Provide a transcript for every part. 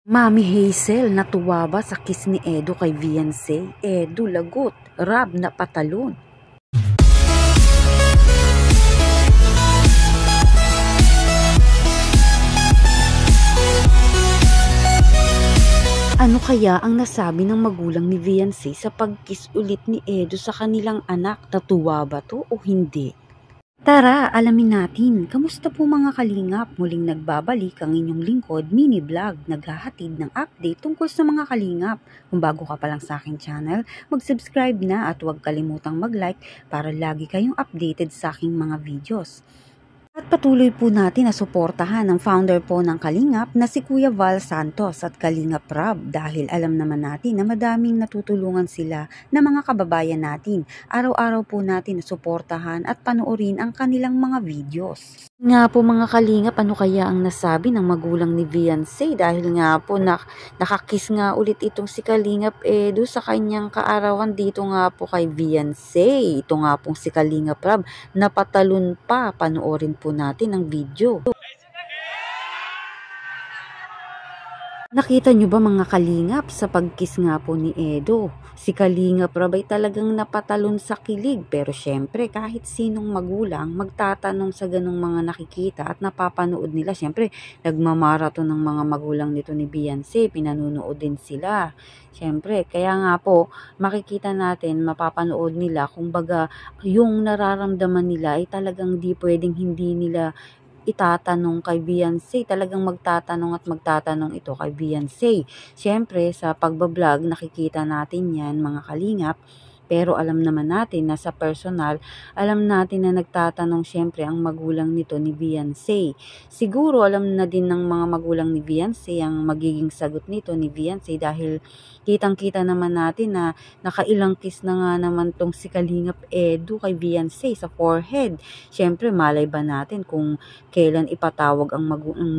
Mami Hazel natuwa ba sa kiss ni Edo kay Viancy? Edo lagot, Rab na patalon. Ano kaya ang nasabi ng magulang ni Viancy sa pag-kiss ulit ni Edo sa kanilang anak? Natuwa ba to o hindi? Tara, alamin natin. Kamusta po mga kalingap? Muling nagbabalik ang inyong lingkod, mini vlog, naghahatid ng update tungkol sa mga kalingap. Kung bago ka pa lang sa aking channel, mag-subscribe na at huwag kalimutang mag-like para lagi kayong updated sa aking mga videos. At patuloy po natin na suportahan ang founder po ng Kalingap na si Kuya Val Santos at Kalingap Rab dahil alam naman natin na madaming natutulungan sila na mga kababayan natin. Araw-araw po natin na suportahan at panoorin ang kanilang mga videos. Nga po mga Kalingap, ano kaya ang nasabi ng magulang ni Viancy dahil nga po nakakiss nga ulit itong si Kalingap Edo sa kanyang kaarawan dito nga po kay Viancy. Ito nga pong si Kalingap Rab, napatalon pa. Panoorin po natin ang video. Nakita nyo ba mga kalingap sa pagkiss nga po ni Edo? Si Kalingap Rab ay talagang napatalon sa kilig, pero syempre kahit sinong magulang magtatanong sa ganong mga nakikita at napapanood nila. Syempre nagmamaraton ng mga magulang nito ni Viancy, pinanunood din sila. Syempre kaya nga po makikita natin, mapapanood nila kung baga yung nararamdaman nila ay talagang di pwedeng hindi nila itatanong kay Viancy. Talagang magtatanong at magtatanong ito kay Viancy. Siyempre, sa pagbablog, nakikita natin yan mga kalingap. Pero alam naman natin na sa personal, alam natin na nagtatanong siyempre ang magulang nito ni Viancy. Siguro alam na din ng mga magulang ni Viancy ang magiging sagot nito ni Viancy dahil kitang-kita naman natin na nakailang kiss na nga naman tong si Kalingap Edo kay Viancy sa forehead. Siyempre malay ba natin kung kailan ipatawag ang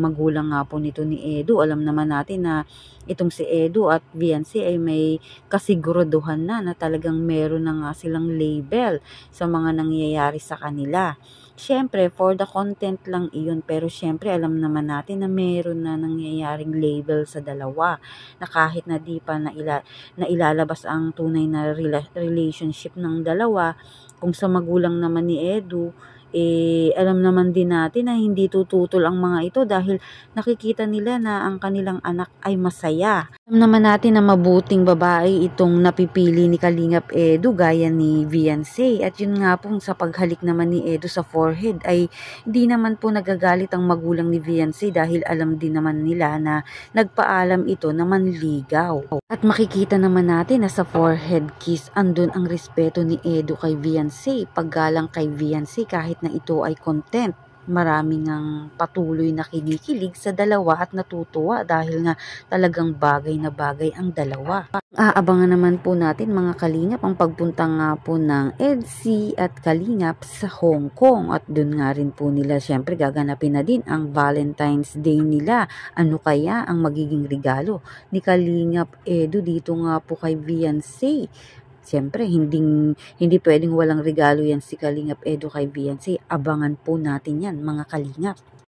magulang nga po nito ni Edo. Alam naman natin na itong si Edo at Viancy ay may kasiguraduhan na talagang meron na nga silang label sa mga nangyayari sa kanila. Siyempre, for the content lang iyon, pero siyempre alam naman natin na meron na nangyayaring label sa dalawa na kahit na di pa na ilalabas ang tunay na relationship ng dalawa, kung sa magulang naman ni Edo, alam naman din natin na hindi tututol ang mga ito dahil nakikita nila na ang kanilang anak ay masaya. Alam naman natin na mabuting babae itong napipili ni Kalingap Edo gaya ni Viancy. At yun nga pong sa paghalik naman ni Edo sa forehead ay hindi naman po nagagalit ang magulang ni Viancy dahil alam din naman nila na nagpaalam ito na manligaw. At makikita naman natin na sa forehead kiss andun ang respeto ni Edo kay Viancy, paggalang kay Viancy kahit na ito ay content. Maraming ang patuloy na kinikilig sa dalawa at natutuwa dahil nga talagang bagay na bagay ang dalawa. Aabangan naman po natin mga kalingap ang pagpunta nga po ng EDC at Kalingap sa Hong Kong at dun nga rin po nila syempre gaganapin na din ang Valentine's Day nila. Ano kaya ang magiging regalo ni Kalingap Edo dito nga po kay Viancy? Siyempre, hindi pwedeng walang regalo yan si Kalingap Edo kay Viancy. Abangan po natin yan mga kalingap.